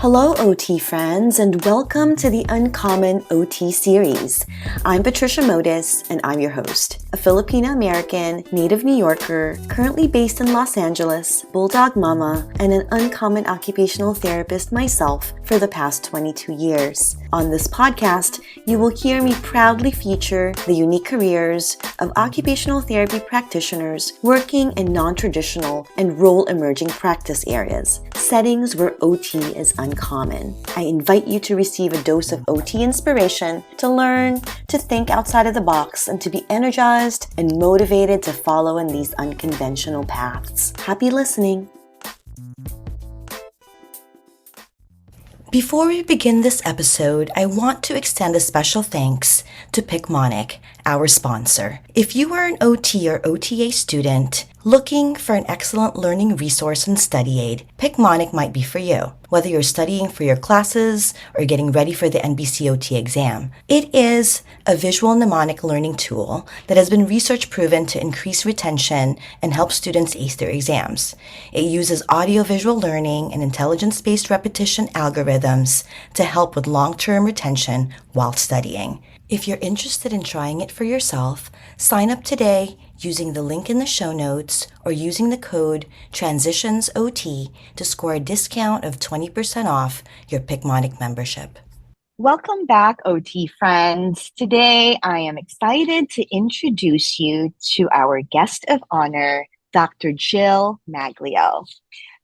Hello, OT friends, and welcome to the Uncommon OT series. I'm Patricia Modis, and I'm your host, a Filipino-American, native New Yorker, currently based in Los Angeles, bulldog mama, and an uncommon occupational therapist myself for the past 22 years. On this podcast, you will hear me proudly feature the unique careers of occupational therapy practitioners working in non-traditional and role-emerging practice areas, settings where OT is uncommon. I invite you to receive a dose of OT inspiration, to learn, to think outside of the box, and to be energized and motivated to follow in these unconventional paths. Happy listening! Before we begin this episode, I want to extend a special thanks to Picmonic, our sponsor. If you are an OT or OTA student looking for an excellent learning resource and study aid, Picmonic might be for you. Whether you're studying for your classes or getting ready for the NBCOT exam, it is a visual mnemonic learning tool that has been research proven to increase retention and help students ace their exams. It uses audio-visual learning and intelligence-based repetition algorithms to help with long-term retention while studying. If you're interested in trying it for yourself, sign up today using the link in the show notes or using the code TRANSITIONSOT to score a discount of 20% off your Picmonic membership. Welcome back, OT friends. Today, I am excited to introduce you to our guest of honor, Dr. Jill Maglio.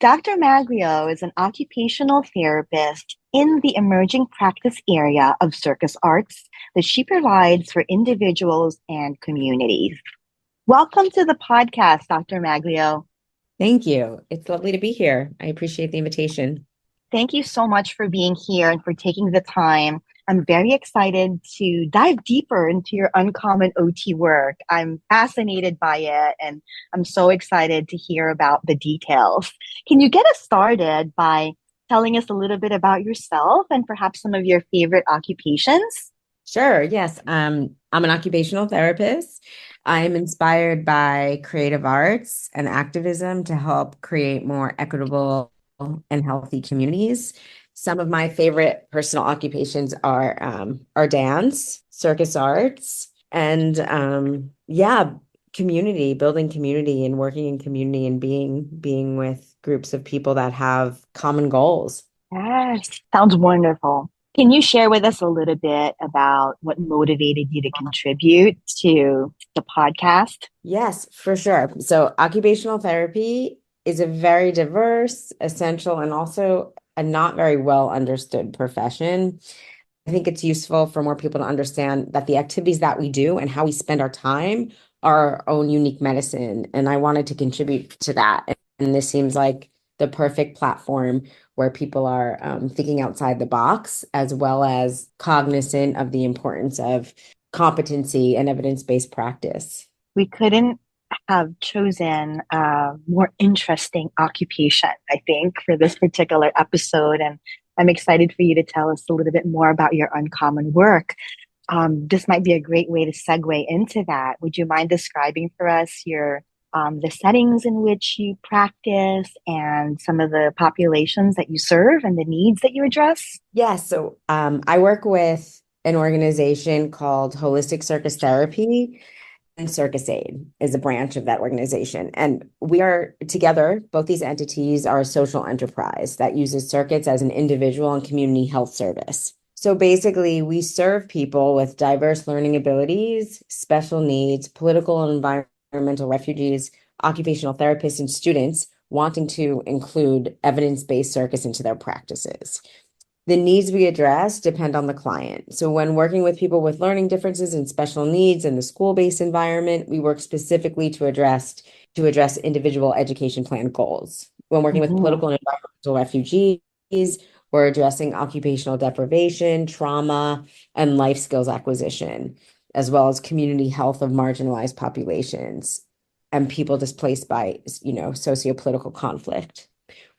Dr. Maglio is an occupational therapist in the emerging practice area of circus arts that she provides for individuals and communities. Welcome to the podcast, Dr. Maglio. Thank you. It's lovely to be here. I appreciate the invitation. Thank you so much for being here and for taking the time. I'm very excited to dive deeper into your uncommon OT work. I'm fascinated by it, and I'm so excited to hear about the details. Can you get us started by telling us a little bit about yourself and perhaps some of your favorite occupations? Sure. Yes. I'm an occupational therapist. I'm inspired by creative arts and activism to help create more equitable and healthy communities. Some of my favorite personal occupations are dance, circus arts, and community, building community and working in community and being with groups of people that have common goals. Yes, sounds wonderful. Can you share with us a little bit about what motivated you to contribute to the podcast? Yes, for sure. So occupational therapy is a very diverse, essential, and also a not very well understood profession. I think it's useful for more people to understand that the activities that we do and how we spend our time are our own unique medicine. And I wanted to contribute to that. And this seems like the perfect platform where people are thinking outside the box, as well as cognizant of the importance of competency and evidence-based practice. We couldn't have chosen a more interesting occupation, I think, for this particular episode. And I'm excited for you to tell us a little bit more about your uncommon work. This might be a great way to segue into that. Would you mind describing for us the settings in which you practice and some of the populations that you serve and the needs that you address? Yes. So I work with an organization called Holistic Circus Therapy, and Circus Aid is a branch of that organization. And we are together, both these entities are a social enterprise that uses circuits as an individual and community health service. So basically, we serve people with diverse learning abilities, special needs, political and environmental refugees, occupational therapists, and students wanting to include evidence-based circus into their practices. The needs we address depend on the client. So when working with people with learning differences and special needs in the school-based environment, we work specifically to address individual education plan goals. When working with political and environmental refugees, we're addressing occupational deprivation, trauma, and life skills acquisition, as well as community health of marginalized populations and people displaced by, socio-political conflict.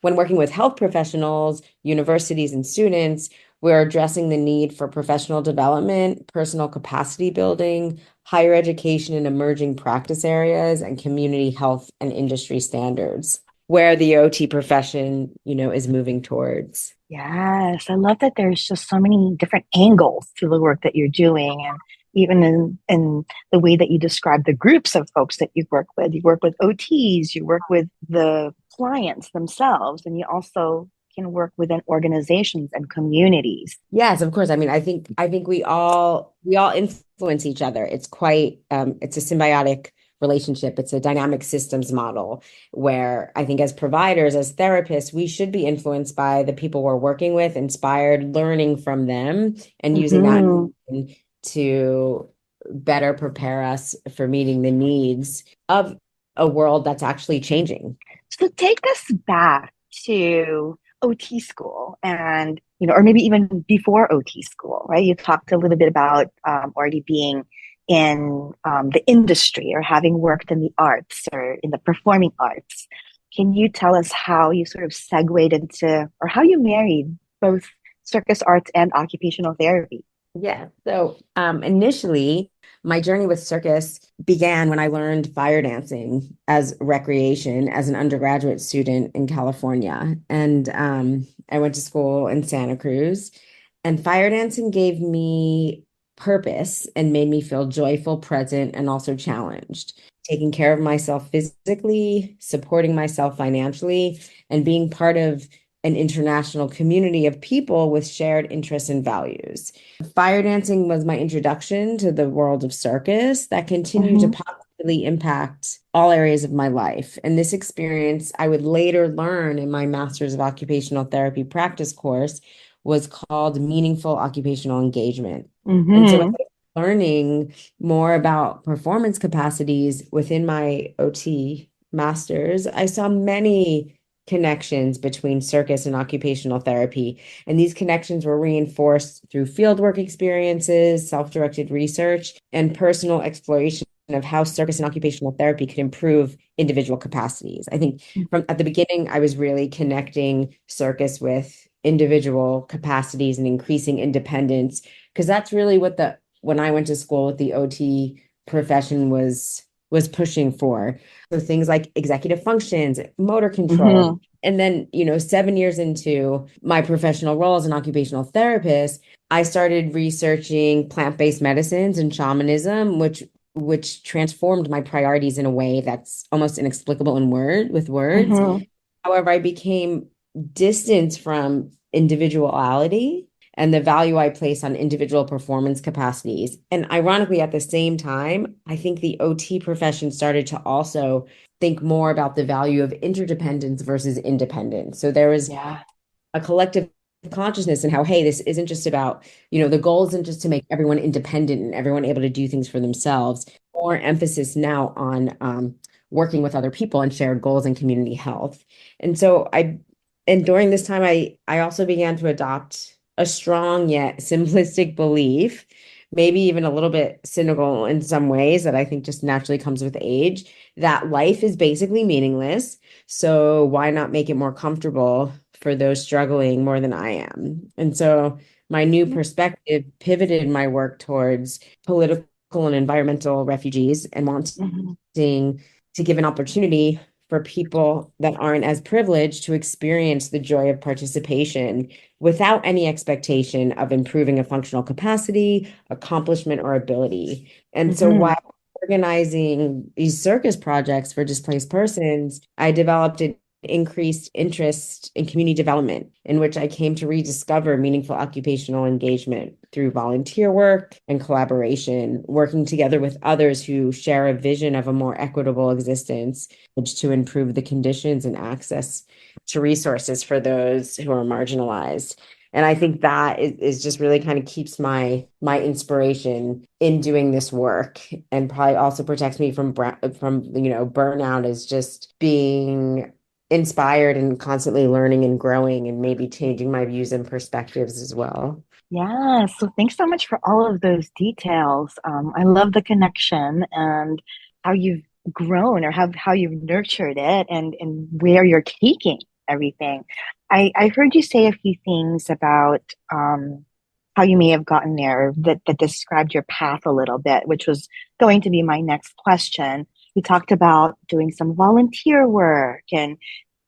When working with health professionals, universities, and students, we're addressing the need for professional development, personal capacity building, higher education in emerging practice areas, and community health and industry standards, where the OT profession, is moving towards. Yes, I love that there's just so many different angles to the work that you're doing. And even in the way that you describe the groups of folks that you work with OTs, you work with the clients themselves, and you also can work within organizations and communities. Yes, of course. I mean, I think we all influence each other. It's quite it's a symbiotic relationship. It's a dynamic systems model where I think as providers, as therapists, we should be influenced by the people we're working with, inspired, learning from them, and using that Hmm. to better prepare us for meeting the needs of a world that's actually changing. So take us back to OT school and, or maybe even before OT school, right? You talked a little bit about already being in the industry or having worked in the arts or in the performing arts. Can you tell us how you sort of segued into or how you married both circus arts and occupational therapy? Yeah. So initially, my journey with circus began when I learned fire dancing as recreation as an undergraduate student in California. And I went to school in Santa Cruz. And fire dancing gave me purpose and made me feel joyful, present, and also challenged. Taking care of myself physically, supporting myself financially, and being part of an international community of people with shared interests and values. Fire dancing was my introduction to the world of circus that continued to Hmm. positively impact all areas of my life. And this experience, I would later learn in my Master's of Occupational Therapy practice course, was called Meaningful Occupational Engagement. And so, as Hmm. I was learning more about performance capacities within my OT Master's, I saw many connections between circus and occupational therapy. And these connections were reinforced through fieldwork experiences, self-directed research, and personal exploration of how circus and occupational therapy could improve individual capacities. I think from at the beginning, I was really connecting circus with individual capacities and increasing independence, because that's really what the when I went to school with the OT profession was pushing for. So things like executive functions, motor control, Hmm. and then, 7 years into my professional role as an occupational therapist, I started researching plant-based medicines and shamanism, which transformed my priorities in a way that's almost inexplicable with words. Hmm. However, I became distant from individuality and the value I place on individual performance capacities. And ironically, at the same time, I think the OT profession started to also think more about the value of interdependence versus independence. So there was Yeah. a collective consciousness and how, hey, this isn't just about, the goal isn't just to make everyone independent and everyone able to do things for themselves. More emphasis now on working with other people and shared goals and community health. And so and during this time, I also began to adopt a strong yet simplistic belief, maybe even a little bit cynical in some ways that I think just naturally comes with age, that life is basically meaningless. So why not make it more comfortable for those struggling more than I am? And so my new perspective pivoted my work towards political and environmental refugees and Hmm. wanting to give an opportunity for people that aren't as privileged to experience the joy of participation without any expectation of improving a functional capacity, accomplishment, or ability. And so Hmm. while organizing these circus projects for displaced persons, I developed an increased interest in community development, in which I came to rediscover meaningful occupational engagement through volunteer work and collaboration, working together with others who share a vision of a more equitable existence, which to improve the conditions and access to resources for those who are marginalized. And I think that is just really kind of keeps my inspiration in doing this work, and probably also protects me from burnout, is just being inspired and constantly learning and growing and maybe changing my views and perspectives as well. Yeah, so thanks so much for all of those details. I love the connection and how you've grown or how you've nurtured it and where you're taking everything. I heard you say a few things about how you may have gotten there that described your path a little bit, which was going to be my next question. You talked about doing some volunteer work and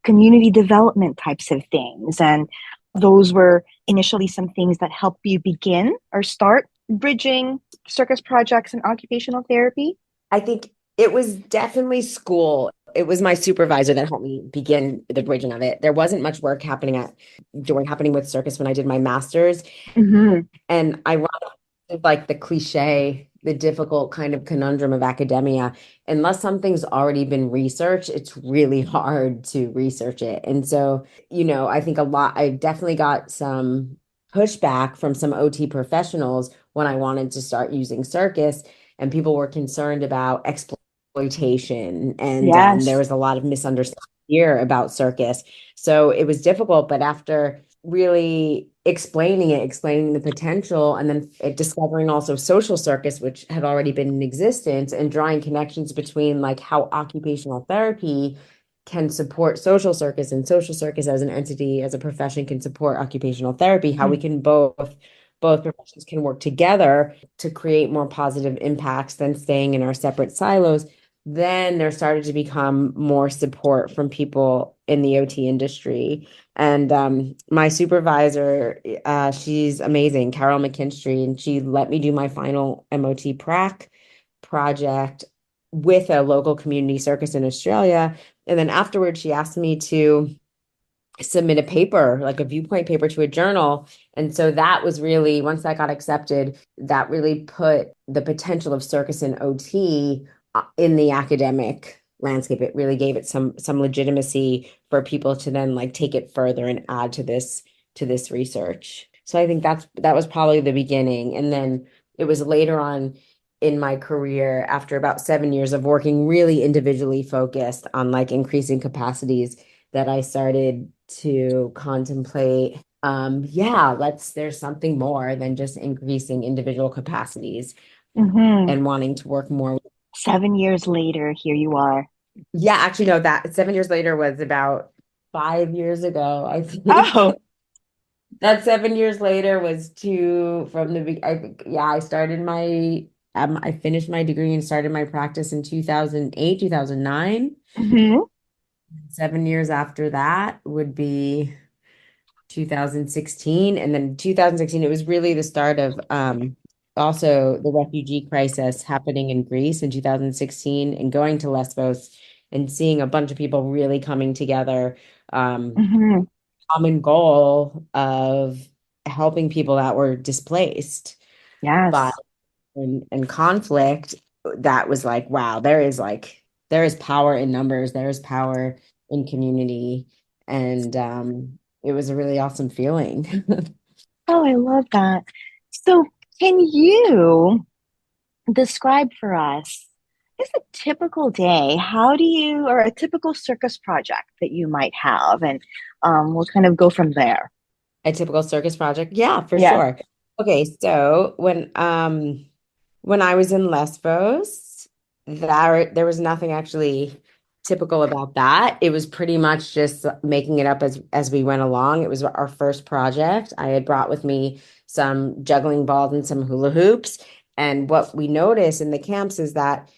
community development types of things. And those were initially some things that helped you begin or start bridging circus projects and occupational therapy? I think it was definitely school. It was my supervisor that helped me begin the bridging of it. There wasn't much work happening with circus when I did my master's. Mm-hmm. And I run like the cliche, the difficult kind of conundrum of academia. Unless something's already been researched, it's really hard to research it. And so, I think I definitely got some pushback from some OT professionals when I wanted to start using Circus, and people were concerned about exploitation. And there Yes. was a lot of misunderstanding here about Circus. So it was difficult, but after really explaining the potential, and then discovering also social circus, which had already been in existence, and drawing connections between like how occupational therapy can support social circus, and social circus as an entity, as a profession, can support occupational therapy, how we can both professions can work together to create more positive impacts than staying in our separate silos. Then there started to become more support from people in the OT industry. And my supervisor, she's amazing, Carol McKinstry, and she let me do my final MOT prac project with a local community circus in Australia. And then afterwards, she asked me to submit a paper, like a viewpoint paper, to a journal. And so that was really, once that got accepted, that really put the potential of circus and OT in the academic landscape. It really gave it some legitimacy for people to then like take it further and add to this research. So I think that was probably the beginning. And then it was later on in my career, after about 7 years of working really individually focused on like increasing capacities, that I started to contemplate, there's something more than just increasing individual capacities Mm-hmm. and wanting to work more. 7 years later, here you are. Yeah, actually, no, that 7 years later was about 5 years ago, I think. Oh. That 7 years later was I started I finished my degree and started my practice in 2008, 2009. Mm-hmm. 7 years after that would be 2016. And then 2016, it was really the start of also the refugee crisis happening in Greece in 2016, and going to Lesbos and seeing a bunch of people really coming together, Mm-hmm. common goal of helping people that were displaced by Yes. and conflict. That was like, wow, there is power in numbers, there is power in community. And it was a really awesome feeling. Oh, I love that. So, can you describe for us just a typical day? How do you, or a typical circus project that you might have? And we'll kind of go from there. A typical circus project, yeah, for Yeah. sure. Okay, so when I was in Lesbos, there was nothing actually typical about that. It was pretty much just making it up as we went along. It was our first project. I had brought with me some juggling balls and some hula hoops. And what we noticed in the camps is that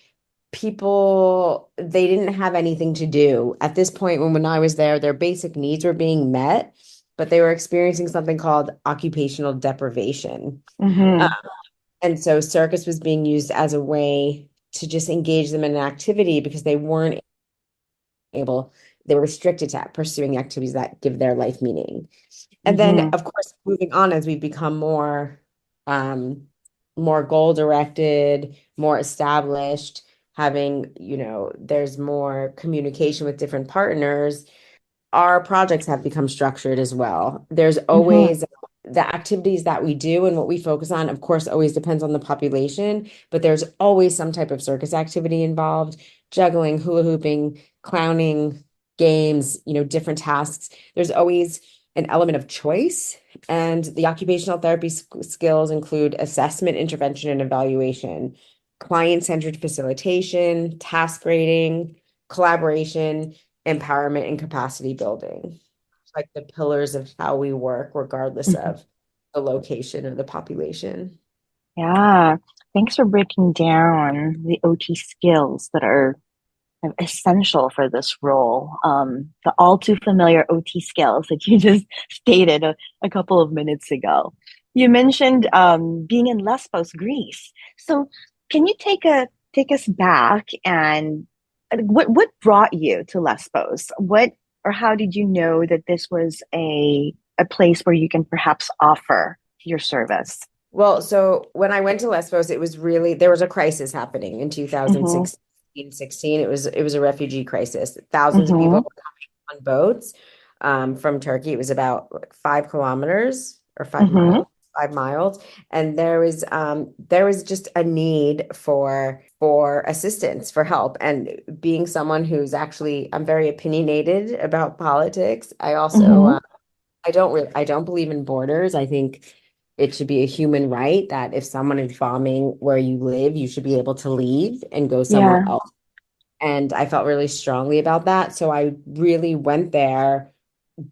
people, they didn't have anything to do. At this point, when I was there, their basic needs were being met, but they were experiencing something called occupational deprivation. Uh, Mm-hmm. and so circus was being used as a way to just engage them in an activity, because they were restricted to pursuing activities that give their life meaning. And then, Mm-hmm. of course, moving on as we become um, more goal directed, more established, having, there's more communication with different partners, our projects have become structured as well. There's Mm-hmm. always the activities that we do and what we focus on, of course, always depends on the population, but there's always some type of circus activity involved: juggling, hula hooping, clowning, games, different tasks. There's always an element of choice. And the occupational therapy skills include assessment, intervention, and evaluation, client-centered facilitation, task grading, collaboration, empowerment, and capacity building. Like the pillars of how we work, regardless Mm-hmm. of the location or the population. Yeah. Thanks for breaking down the OT skills that are essential for this role. The all too familiar OT skills that you just stated a couple of minutes ago. You mentioned being in Lesbos, Greece. So can you take us back and what brought you to Lesbos? What or how did you know that this was a place where you can perhaps offer your service? Well, so when I went to Lesbos, it was really there was a crisis happening in Mm-hmm. 2016. It was a refugee crisis. Thousands of people Mm-hmm. were coming on boats from Turkey. It was about like 5 kilometers or Mm-hmm. 5 miles, and there was just a need for assistance, for help. And being someone who's actually I'm very opinionated about politics. I also Mm-hmm. I don't believe in borders. I think it should be a human right that if someone is bombing where you live, you should be able to leave and go somewhere Yeah. else. And I felt really strongly about that. So I really went there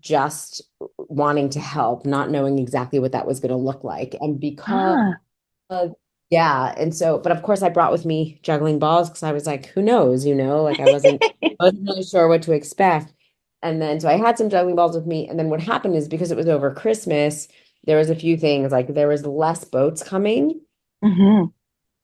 just wanting to help, not knowing exactly what that was going to look like. And because Ah. yeah, and so, but of course I brought with me juggling balls because I was like, who knows, like I wasn't really sure what to expect. And then so I had some juggling balls with me. And then what happened is because it was over Christmas, there was a few things like there was less boats coming Mm-hmm.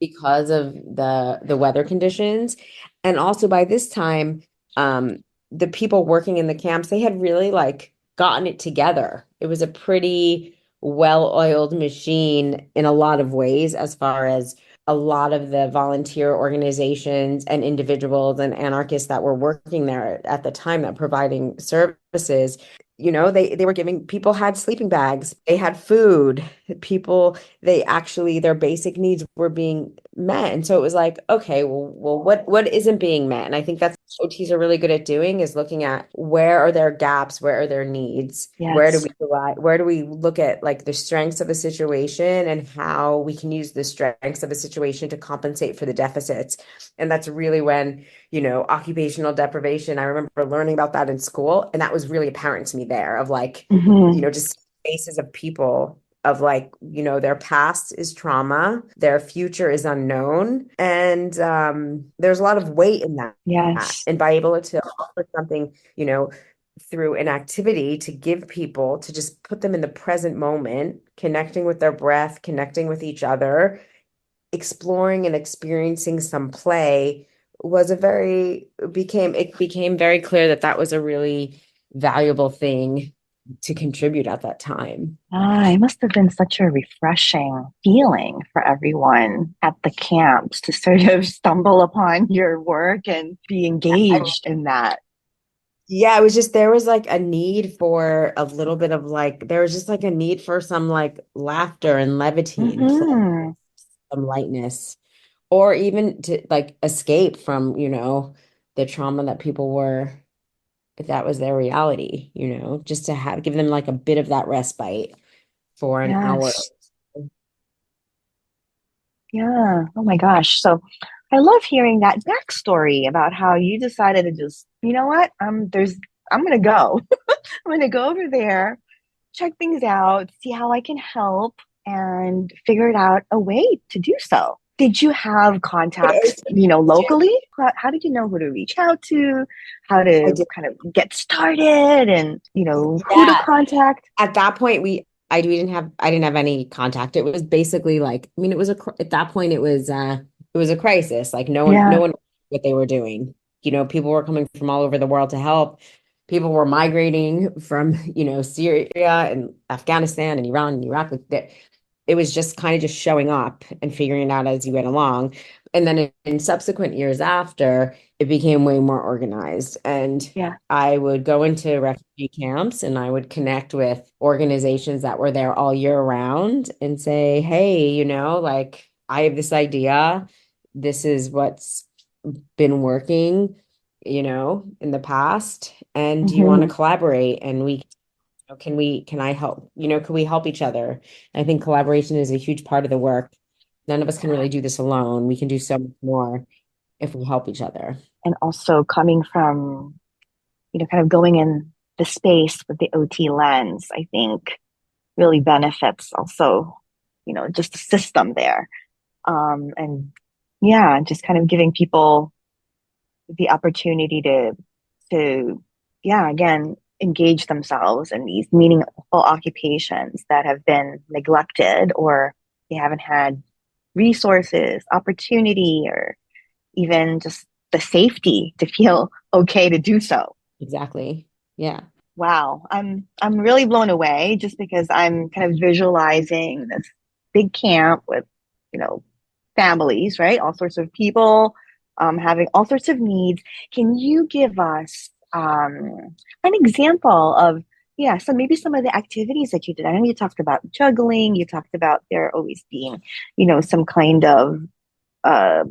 because of the weather conditions. And also by this time, um, the people working in the camps, they had really like gotten it together. It was a pretty well-oiled machine in a lot of ways, as far as a lot of the volunteer organizations and individuals and anarchists that were working there at the time that providing services. They were giving people had sleeping bags, they had food, people they actually their basic needs were being met. And so it was like, okay, well, what isn't being met? And I think that's what OTs are really good at doing, is looking at where are their gaps, where are their needs, Yes. where do we look at like the strengths of a situation and how we can use the strengths of a situation to compensate for the deficits. And that's really when, occupational deprivation, I remember learning about that in school, and that was really apparent to me there, of like, Mm-hmm. just faces of people, of like, their past is trauma, their future is unknown, and there's a lot of weight in that. Yes. And by able to offer something, through an activity to give people, to just put them in the present moment, connecting with their breath, connecting with each other, exploring and experiencing some play, it became very clear that that was a really valuable thing to contribute at that time. Ah, it must have been such a refreshing feeling for everyone at the camps to sort of stumble upon your work and be engaged in that. Yeah, it was just there was like a need for a little bit of like there was just like a need for some like laughter and levity and play, Mm-hmm. some lightness, or even to like escape from, the trauma that people were, if that was their reality, just to have give them like a bit of that respite for an hour. Yes. Yeah. Oh my gosh. So I love hearing that backstory about how you decided to just, you know what? I'm gonna go. I'm gonna go over there, check things out, see how I can help, and figure it out a way to do so. Did you have contacts, locally? How did you know who to reach out to, how I to did. kind of get started and, who to Yeah. contact? At that point, I didn't have any contact. It was basically like, I mean, at that point, it was a crisis. Like no Yeah. one knew what they were doing. People were coming from all over the world to help. People were migrating from, Syria and Afghanistan and Iran and Iraq. Like it was just kind of just showing up and figuring it out as you went along. And then in subsequent years after, it became way more organized. And Yeah. I would go into refugee camps and I would connect with organizations that were there all year round and say, hey, like I have this idea. This is what's been working, in the past. And do you want to Hmm. collaborate? And can I help? Can we help each other? I think collaboration is a huge part of the work. None of us can really do this alone. We can do so much more if we help each other. And also coming from, kind of going in the space with the OT lens, I think really benefits also, just the system there. And yeah, just kind of giving people the opportunity to yeah, again, engage themselves in these meaningful occupations that have been neglected, or they haven't had resources, opportunity, or even just the safety to feel okay to do so. Exactly. Yeah. Wow, I'm really blown away just because I'm kind of visualizing this big camp with, you know, families, right? All sorts of people, having all sorts of needs. Can you give us an example of, yeah, so maybe some of the activities that you did? I know you talked about juggling, you talked about there always being, you know, some kind of uh,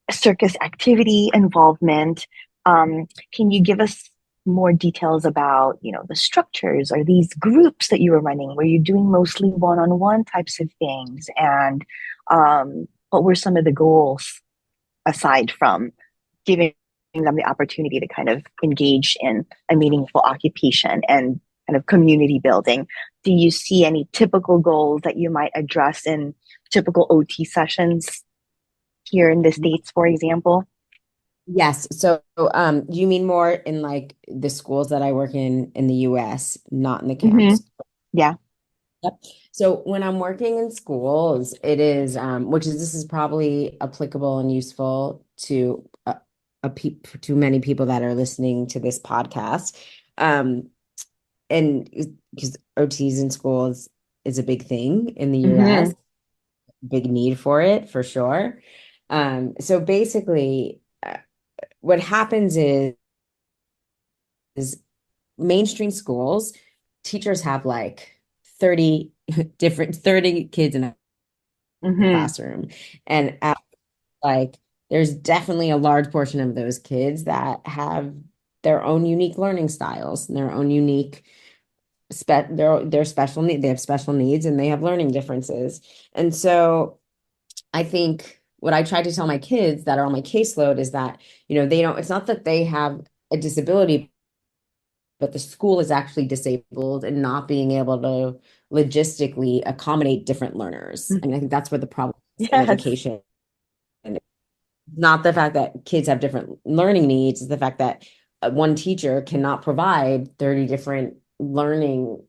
circus activity involvement. Can you give us more details about, you know, the structures or these groups that you were running? Were you doing mostly one-on-one types of things? And what were some of the goals aside from giving them the opportunity to kind of engage in a meaningful occupation and kind of community building? Do you see any typical goals that you might address in typical OT sessions here in the States, for example? Yes. So, you mean more in like the schools that I work in the US, not in the Hmm. camps? Yeah. Yep. So when I'm working in schools, it is, which is this is probably applicable and useful to to many people that are listening to this podcast, and because OTs in schools is a big thing in the Hmm. US, big need for it for sure. So basically, what happens is mainstream schools, teachers have like 30 kids in a Hmm. classroom. And like there's definitely a large portion of those kids that have their own unique learning styles and their own unique their special need. They have special needs and they have learning differences. And so I think what I try to tell my kids that are on my caseload is that, they don't, it's not that they have a disability, but the school is actually disabled and not being able to logistically accommodate different learners. I mean, I think that's where the problem is in Yes. education. And it's not the fact that kids have different learning needs, it's the fact that one teacher cannot provide 30 different learning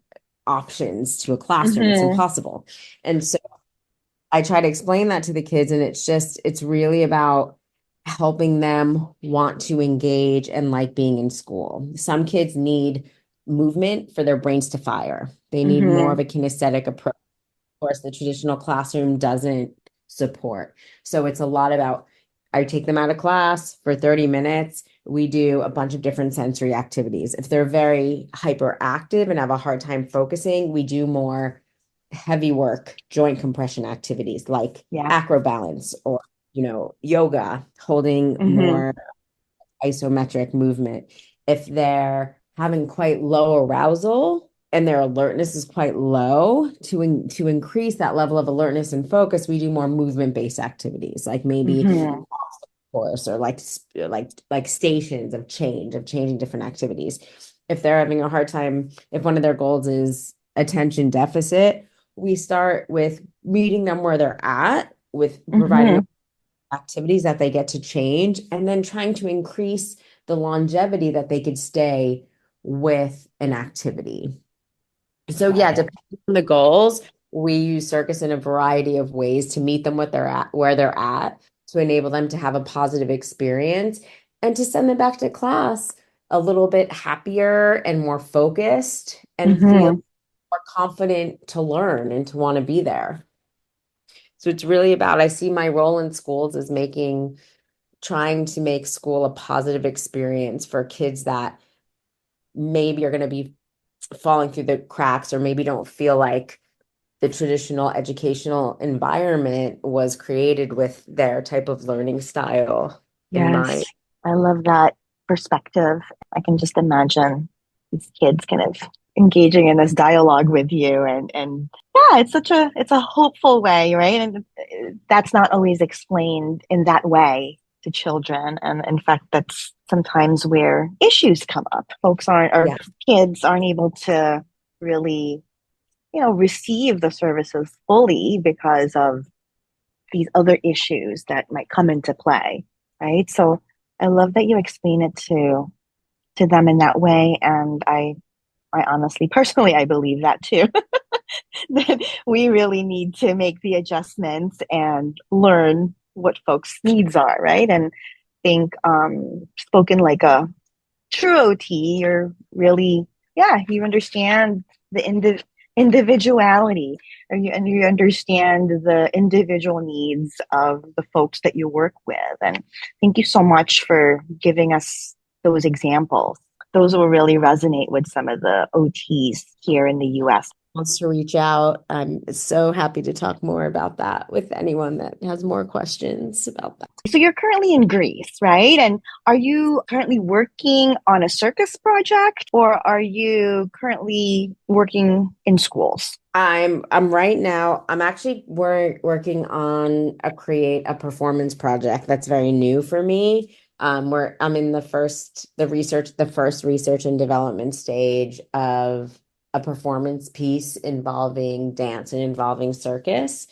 options to a classroom. It's Hmm. impossible. And so I try to explain that to the kids, and it's really about helping them want to engage and like being in school. Some kids need movement for their brains to fire. They need more of Hmm. a kinesthetic approach. Of course, the traditional classroom doesn't support. So it's a lot about I take them out of class for 30 minutes. We do a bunch of different sensory activities. If they're very hyperactive and have a hard time focusing, we do more heavy work, joint compression activities like Yeah. acrobalance or, yoga, holding Hmm. more isometric movement. If they're having quite low arousal and their alertness is quite low, to increase that level of alertness and focus, we do more movement-based activities, like maybe Hmm. course or like stations of changing different activities. If they're having a hard time, if one of their goals is attention deficit, we start with meeting them where they're at with providing Hmm. activities that they get to change, and then trying to increase the longevity that they could stay with an activity. So yeah, Got it. depending on the goals, we use Circus in a variety of ways to meet them where they're at, to enable them to have a positive experience and to send them back to class a little bit happier and more focused and feel Hmm. more confident to learn and to want to be there. So it's really about, I see my role in schools as trying to make school a positive experience for kids that maybe are going to be falling through the cracks or maybe don't feel like the traditional educational environment was created with their type of learning style in mind. Yes. I love that perspective. I can just imagine these kids kind of engaging in this dialogue with you, and yeah, it's a hopeful way, right? And that's not always explained in that way to children. And in fact, that's sometimes where issues come up. Folks aren't, or Yeah. kids aren't able to really, you know, receive the services fully because of these other issues that might come into play, right? So I love that you explain it to them in that way. And I honestly, personally, I believe that too, that we really need to make the adjustments and learn what folks' needs are, right? And think spoken like a true OT, you're really, yeah, you understand the individuality, and you understand the individual needs of the folks that you work with. And thank you so much for giving us those examples. Those will really resonate with some of the OTs here in the US. Wants to reach out. I'm so happy to talk more about that with anyone that has more questions about that. So you're currently in Greece, right? And are you currently working on a circus project, or are you currently working in schools? I'm right now, I'm actually working on create a performance project that's very new for me. Where I'm in the first research and development stage of a performance piece involving dance and involving circus.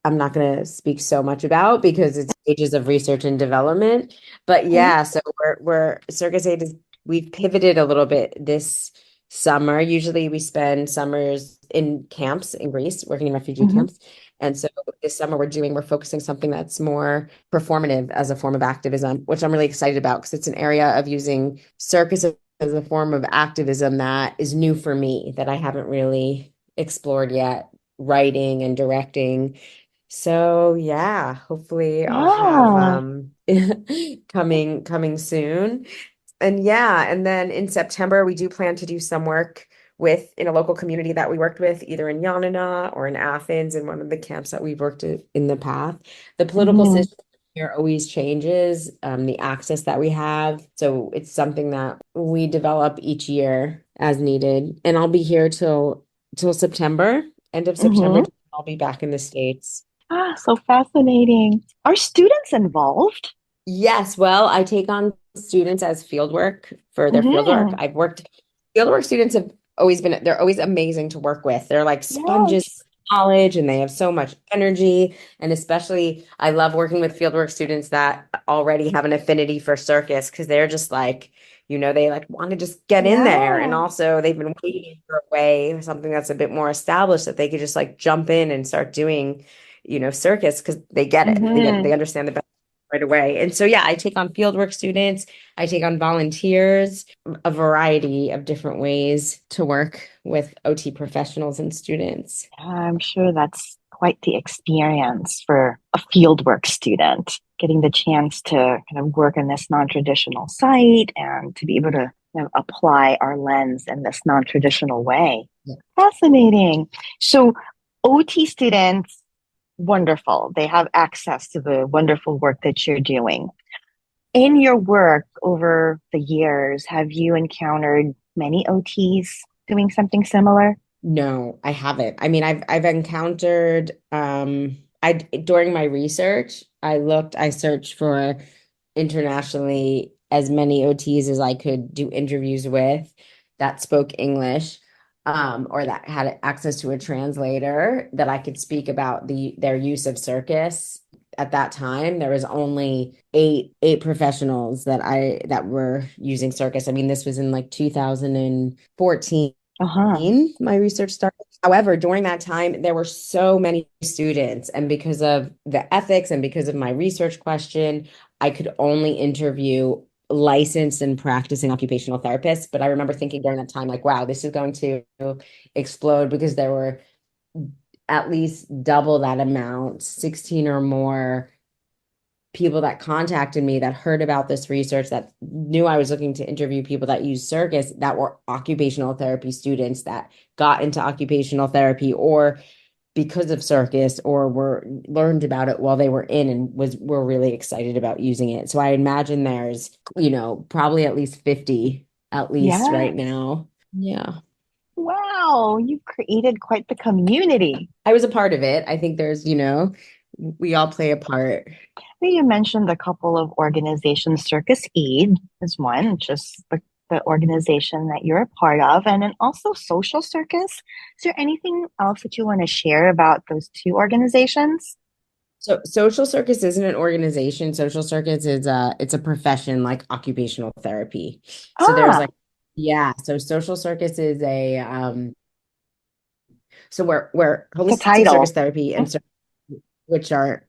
I'm not going to speak so much about because it's stages of research and development. But Okay. yeah, so we're Circus Aid is we've pivoted a little bit this summer. Usually we spend summers in camps in Greece, working in refugee Hmm. camps. And so this summer we're focusing something that's more performative as a form of activism, which I'm really excited about because it's an area of using circus as a form of activism that is new for me, that I haven't really explored yet, writing and directing. So yeah, hopefully I'll have Yeah. coming soon. And yeah, and then in September we do plan to do some work in a local community that we worked with, either in Yanina or in Athens, in one of the camps that we've worked in the past. The political Hmm. system here always changes, the access that we have. So it's something that we develop each year as needed. And I'll be here till September, end of September. Hmm. I'll be back in the States. Ah, so fascinating. Are students involved? Yes, well, I take on students as fieldwork for their fieldwork. Hmm. Fieldwork students have they're always amazing to work with. They're like sponges Yes. of knowledge and they have so much energy. And especially, I love working with fieldwork students that already have an affinity for circus because they're just like, they like want to just get in there. And Yeah. also, they've been waiting for a way, something that's a bit more established that they could just like jump in and start doing, circus because they get it. They Hmm. understand the right away. And so, yeah, I take on fieldwork students, I take on volunteers, a variety of different ways to work with OT professionals and students. I'm sure that's quite the experience for a fieldwork student, getting the chance to kind of work in this non-traditional site and to be able to apply our lens in this non-traditional way. Yeah. Fascinating. So, OT students, wonderful. They have access to the wonderful work that you're doing. In your work over the years, have you encountered many OTs doing something similar? No, I haven't. I mean, I've encountered I during my research, I searched for internationally as many OTs as I could do interviews with that spoke English, or that had access to a translator that I could speak about their use of circus. At that time, there was only eight professionals that were using circus. I mean, this was in like 2014 Uh-huh. my research started. However, during that time, there were so many students, and because of the ethics and because of my research question, I could only interview licensed and practicing occupational therapists. But I remember thinking during that time, like, wow, this is going to explode because there were at least double that amount, 16 or more people that contacted me that heard about this research that knew I was looking to interview people that use circus that were occupational therapy students that got into occupational therapy or because of circus or were learned about it while they were in and were really excited about using it. So I imagine there's, probably at least 50 at least Yeah. right now. Yeah. Wow, you've created quite the community. I was a part of it. I think there's, we all play a part. You mentioned a couple of organizations. Circus Aid is one, which is the organization that you're a part of, and then also Social Circus. Is there anything else that you want to share about those two organizations? So social circus isn't an organization. Social circus is it's a profession like occupational therapy. So there's Ah, like, yeah, so social circus is a so where it's a holistic circus title. therapy and which are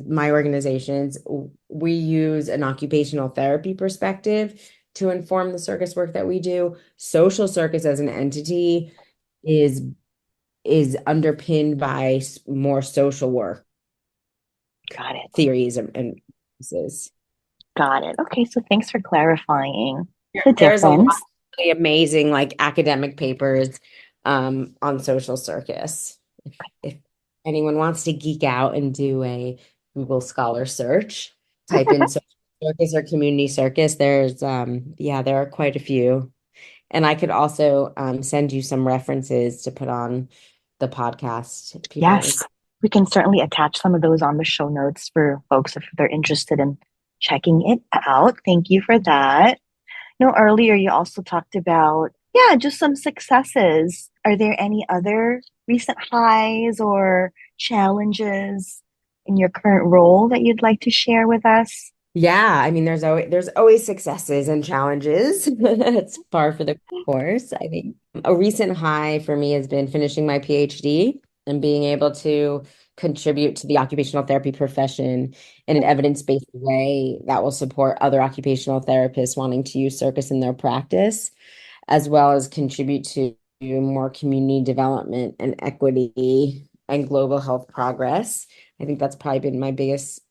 my organizations, we use an occupational therapy perspective to inform the circus work that we do. Social circus as an entity is is underpinned by more social work Got it. theories and practices. Got it. Okay, so thanks for clarifying the There's a lot difference. of really amazing like academic papers on social circus. If anyone wants to geek out and do a Google Scholar search, type in social circus or community circus. There's yeah, there are quite a few. And I could also send you some references to put on the podcast if people are Yes, we can certainly attach some of those on the show notes for folks if they're interested in checking it out. Thank you for that. Earlier you also talked about, yeah, just some successes. Are there any other recent highs or challenges in your current role that you'd like to share with us? Yeah, I mean, there's always successes and challenges. It's par for the course. I think a recent high for me has been finishing my PhD and being able to contribute to the occupational therapy profession in an evidence-based way that will support other occupational therapists wanting to use circus in their practice, as well as contribute to more community development and equity and global health progress. I think that's probably been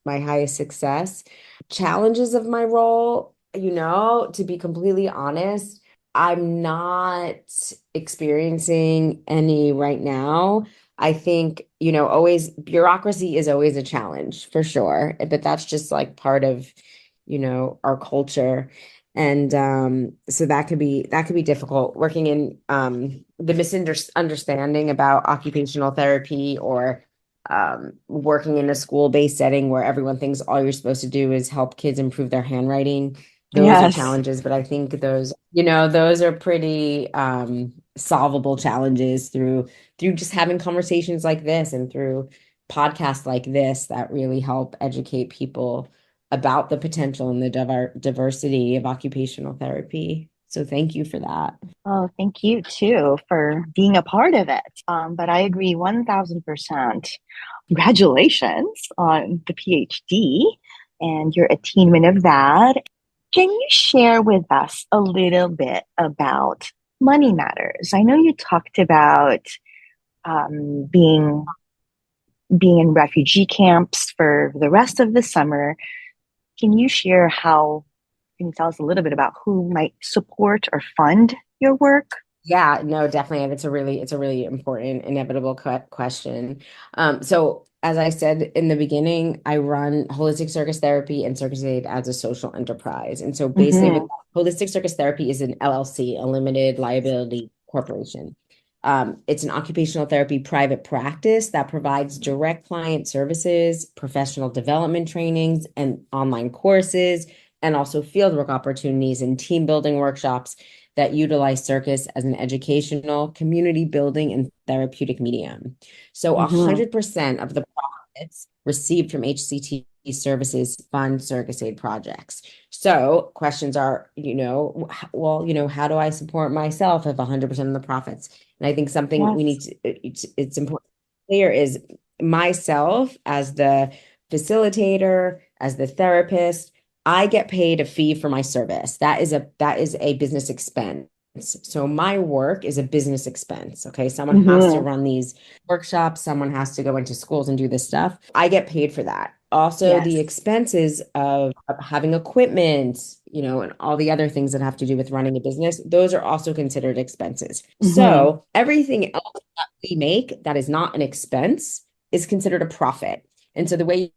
my highest success. Challenges of my role, to be completely honest, I'm not experiencing any right now. I think, always bureaucracy is always a challenge for sure, but that's just like part of, our culture. And so that could be difficult working in the misunderstanding about occupational therapy or working in a school-based setting where everyone thinks all you're supposed to do is help kids improve their handwriting. Those are Yes. challenges, but I think those are pretty solvable challenges through just having conversations like this and through podcasts like this that really help educate people about the potential and the diversity of occupational therapy. So thank you for that. Oh, thank you too for being a part of it. But I agree 1000%. Congratulations on the PhD and your attainment of that. Can you share with us a little bit about money matters? I know you talked about being in refugee camps for the rest of the summer. Can you share can you tell us a little bit about who might support or fund your work? Yeah, no, definitely. And it's a really important, inevitable question. So as I said in the beginning, I run Holistic Circus Therapy and Circus Aid as a social enterprise. And so basically with Hmm. Holistic Circus Therapy is an LLC, a limited liability corporation. It's an occupational therapy private practice that provides direct client services, professional development trainings, and online courses, and also fieldwork opportunities and team building workshops that utilize circus as an educational, community building, and therapeutic medium. So Hmm. 100% of the profits received from HCT services fund circus aid projects. So questions are, well, how do I support myself if 100% of the profits? And I think something we need Yes. to, it's important clear is myself as the facilitator, as the therapist, I get paid a fee for my service. That is a business expense. So my work is a business expense. Okay. Someone has to Hmm. run these workshops, someone has to go into schools and do this stuff. I get paid for that. Also, the Yes. expenses of having equipment, and all the other things that have to do with running a business, those are also considered expenses. Hmm. So everything else that we make that is not an expense is considered a profit. And so the way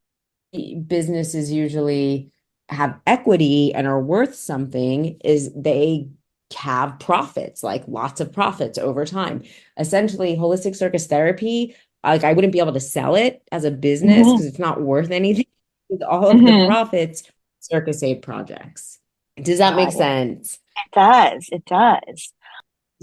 businesses usually have equity and are worth something is they have profits, like lots of profits over time. Essentially, holistic circus therapy, like I wouldn't be able to sell it as a business Hmm. because it's not worth anything with all of the Hmm. profits, circus aid projects. Does that make Got it. sense? It does. It does.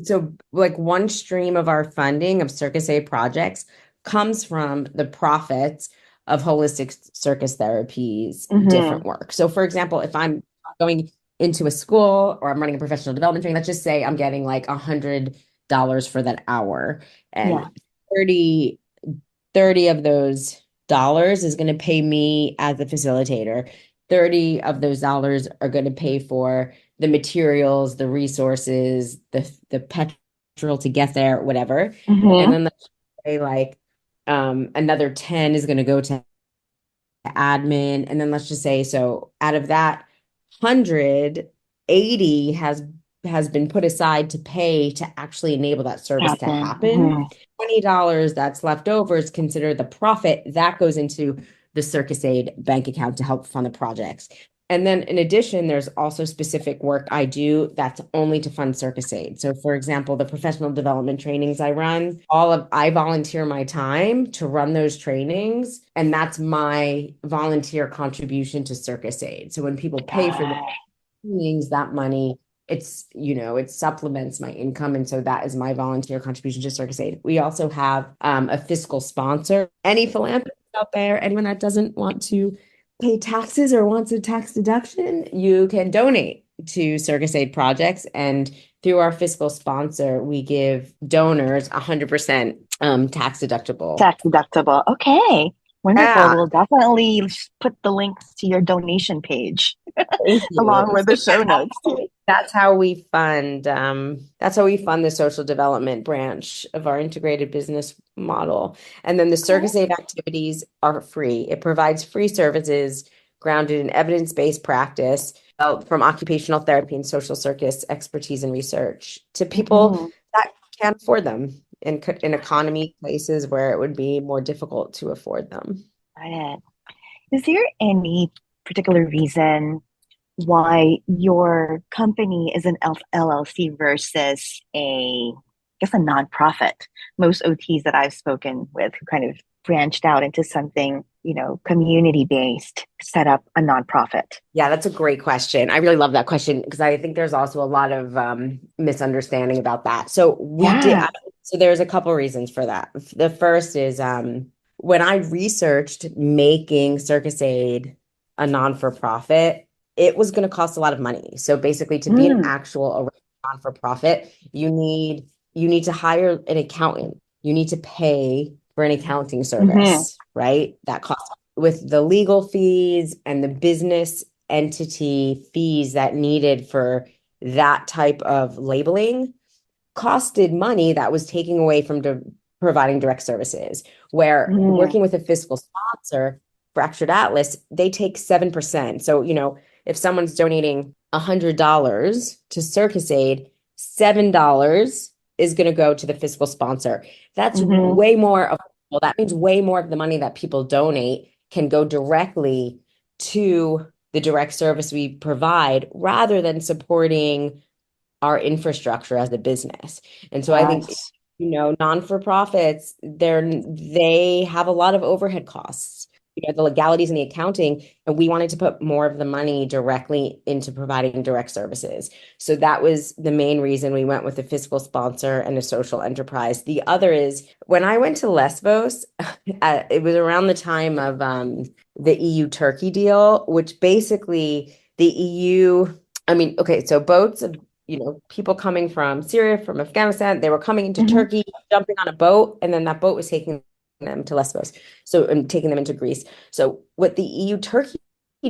So, like one stream of our funding of Circus Aid projects comes from the profits of holistic circus therapy's different Mm-hmm. work. So for example, if I'm going into a school or I'm running a professional development training, let's just say I'm getting like $100 for that hour, Yeah. and 30 of those dollars is going to pay me as a facilitator. 30 of those dollars are going to pay for the materials, the resources, the petrol to get there, whatever. And Mm-hmm. then let's say like another 10 is going to go to admin. And then let's just say, so out of that 180 has been put aside to pay to actually enable that service to Happen. happen. Mm-hmm. $20 that's left over is considered the profit that goes into the Circus Aid bank account to help fund the projects. And then in addition, there's also specific work I do that's only to fund Circus Aid. So for example, the professional development trainings I run, I volunteer my time to run those trainings, and that's my volunteer contribution to Circus Aid. So when people pay for the Got trainings, that money, it supplements my income. And so that is my volunteer contribution to Circus Aid. We also have a fiscal sponsor. Any philanthropist out there, anyone that doesn't want to pay taxes or wants a tax deduction, you can donate to Circus Aid projects. And through our fiscal sponsor, we give donors 100% tax deductible. tax deductible. Okay. Wonderful. Yeah, We'll definitely put the links to your donation page thank you. along with the show notes too. That's how we fund the social development branch of our integrated business model. And then the Circus Aid activities are free. It provides free services grounded in evidence-based practice from occupational therapy and social circus expertise and research to people Mm-hmm. that can't afford them in economy places where it would be more difficult to afford them. Got it. Is there any particular reason why your company is an LLC versus I guess a nonprofit? Most OTs that I've spoken with who kind of branched out into something, community based, set up a nonprofit. Yeah, that's a great question. I really love that question because I think there's also a lot of misunderstanding about that. So Yeah. so there's a couple reasons for that. The first is when I researched making Circus Aid a non-for-profit, it was going to cost a lot of money. So basically, to be an Mm. actual non-for-profit, you need to hire an accountant. You need to pay for an accounting Mm-hmm. service, right? That costs with the legal fees and the business entity fees that needed for that type of labeling costed money that was taking away from providing direct services. Where Mm. working with a fiscal sponsor, Fractured Atlas, they take 7%. So, if someone's donating $100 to Circus Aid, $7 is going to go to the fiscal sponsor. That's Mm-hmm. way more affordable. That means way more of the money that people donate can go directly to the direct service we provide rather than supporting our infrastructure as a business. And so I think, Yes. non-for-profits, they have a lot of overhead costs, the legalities and the accounting, and we wanted to put more of the money directly into providing direct services. So that was the main reason we went with a fiscal sponsor and a social enterprise. The other is when I went to Lesbos, it was around the time of the EU-Turkey deal, which basically the EU, I mean, okay, so boats of people coming from Syria, from Afghanistan, they were coming into Mm-hmm. Turkey, jumping on a boat, and then that boat was taking them to Lesbos, and taking them into Greece. So what the EU-Turkey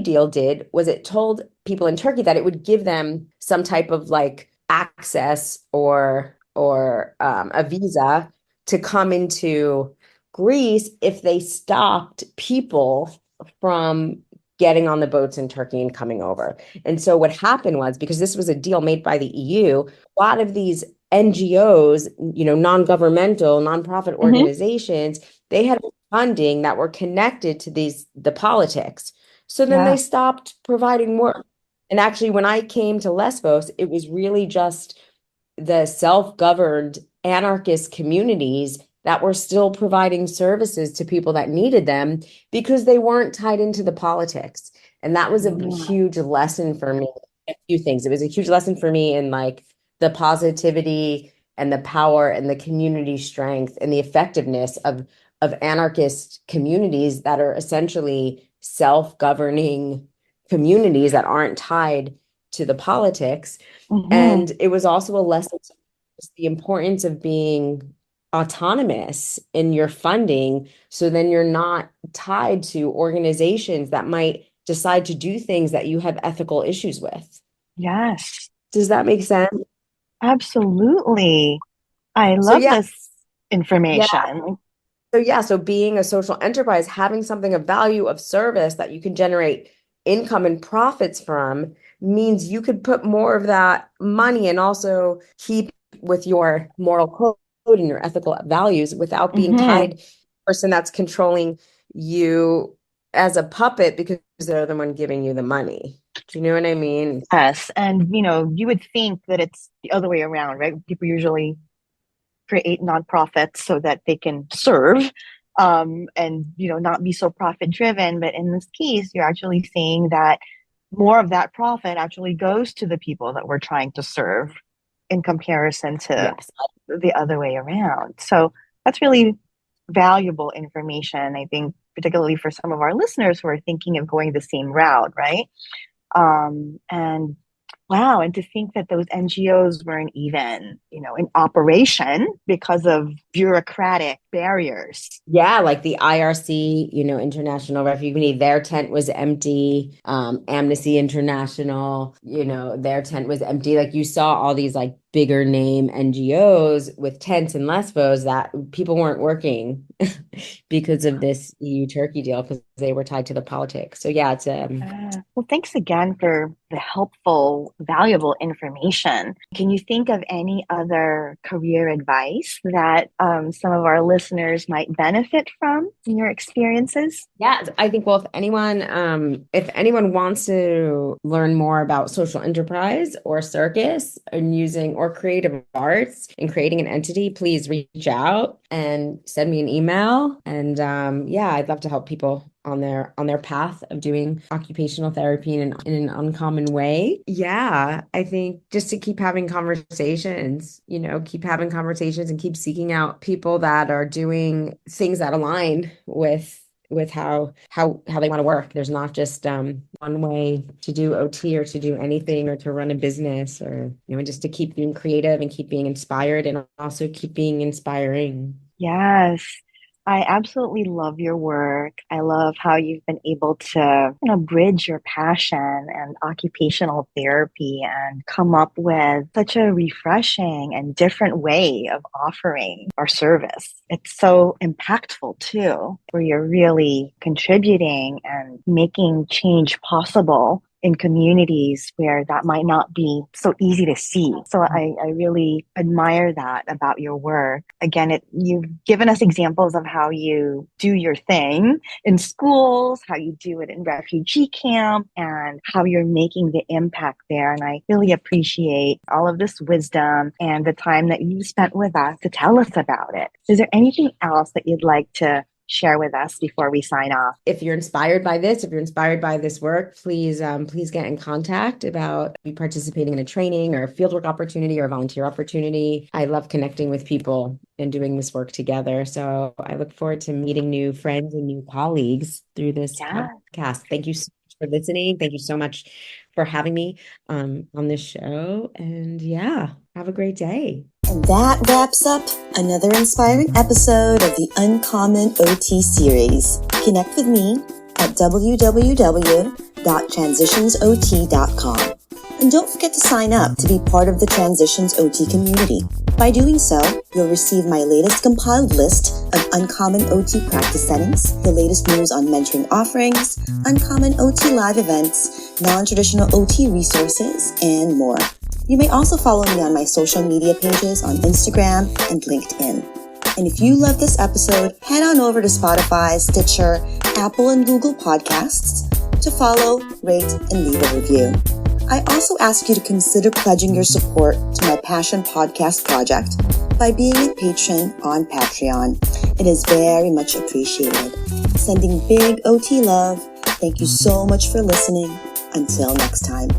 deal did was it told people in Turkey that it would give them some type of like access or a visa to come into Greece if they stopped people from getting on the boats in Turkey and coming over. And so what happened was, because this was a deal made by the EU, a lot of these NGOs, non-governmental, nonprofit Mm-hmm. organizations, they had funding that were connected to the politics. So then they Yeah. stopped providing work. And actually, when I came to Lesbos, it was really just the self-governed anarchist communities that were still providing services to people that needed them because they weren't tied into the politics. And that was a Mm. huge lesson for me. A few things. It was a huge lesson for me in like the positivity and the power and the community strength and the effectiveness of of anarchist communities that are essentially self-governing communities that aren't tied to the politics. And it was also a lesson to the importance of being autonomous in your funding, so then you're not tied to organizations that might decide to do things that you have ethical issues with. Yes, Does that make sense? absolutely. I So love yeah, this information. so being a social enterprise, having something of value, of service that you can generate income and profits from, means you could put more of that money and also keep with your moral code and your ethical values without being tied to the person that's controlling you as a puppet because they're the one giving you the money. Do you know what I mean? Yes, and you would think that it's the other way around, right? People usually create nonprofits so that they can serve, and not be so profit driven. But in this case, you're actually saying that more of that profit actually goes to the people that we're trying to serve in comparison to Yes. the other way around. So that's really valuable information, I think, particularly for some of our listeners who are thinking of going the same route, right? And wow, and to think that those NGOs weren't even, in operation because of bureaucratic barriers. Yeah, like the IRC, International Refugee Committee, their tent was empty. Amnesty International, their tent was empty. Like you saw all these like bigger name NGOs with tents in Lesbos that people weren't working because of this EU-Turkey deal because they were tied to the politics. So yeah, it's Well, thanks again for the helpful, valuable information. Can you think of any other career advice that some of our listeners might benefit from in your experiences? Yeah, I think, well, if anyone wants to learn more about social enterprise or circus and using or creative arts and creating an entity, please reach out and send me an email. And yeah, I'd love to help people on their path of doing occupational therapy in an uncommon way. Yeah, I think just to keep having conversations, keep having conversations and keep seeking out people that are doing things that align with how they want to work. There's not just one way to do OT or to do anything or to run a business, or just to keep being creative and keep being inspired and also keep being inspiring. Yes, I absolutely love your work. I love how you've been able to, bridge your passion and occupational therapy and come up with such a refreshing and different way of offering our service. It's so impactful too, where you're really contributing and making change possible in communities where that might not be so easy to see. So I really admire that about your work. Again, you've given us examples of how you do your thing in schools, how you do it in refugee camp, and how you're making the impact there. And I really appreciate all of this wisdom and the time that you spent with us to tell us about it. Is there anything else that you'd like to share with us before we sign off? If you're inspired by this work, please get in contact about participating in a training or a fieldwork opportunity or a volunteer opportunity. I love connecting with people and doing this work together. So I look forward to meeting new friends and new colleagues through this podcast. Thank you so much for listening. Thank you so much for having me on this show. And yeah, have a great day. And that wraps up another inspiring episode of the Uncommon OT series. Connect with me at www.transitionsot.com. And don't forget to sign up to be part of the Transitions OT community. By doing so, you'll receive my latest compiled list of uncommon OT practice settings, the latest news on mentoring offerings, uncommon OT live events, non-traditional OT resources, and more. You may also follow me on my social media pages on Instagram and LinkedIn. And if you love this episode, head on over to Spotify, Stitcher, Apple, and Google Podcasts to follow, rate, and leave a review. I also ask you to consider pledging your support to my Passion Podcast project by being a patron on Patreon. It is very much appreciated. Sending big OT love. Thank you so much for listening. Until next time.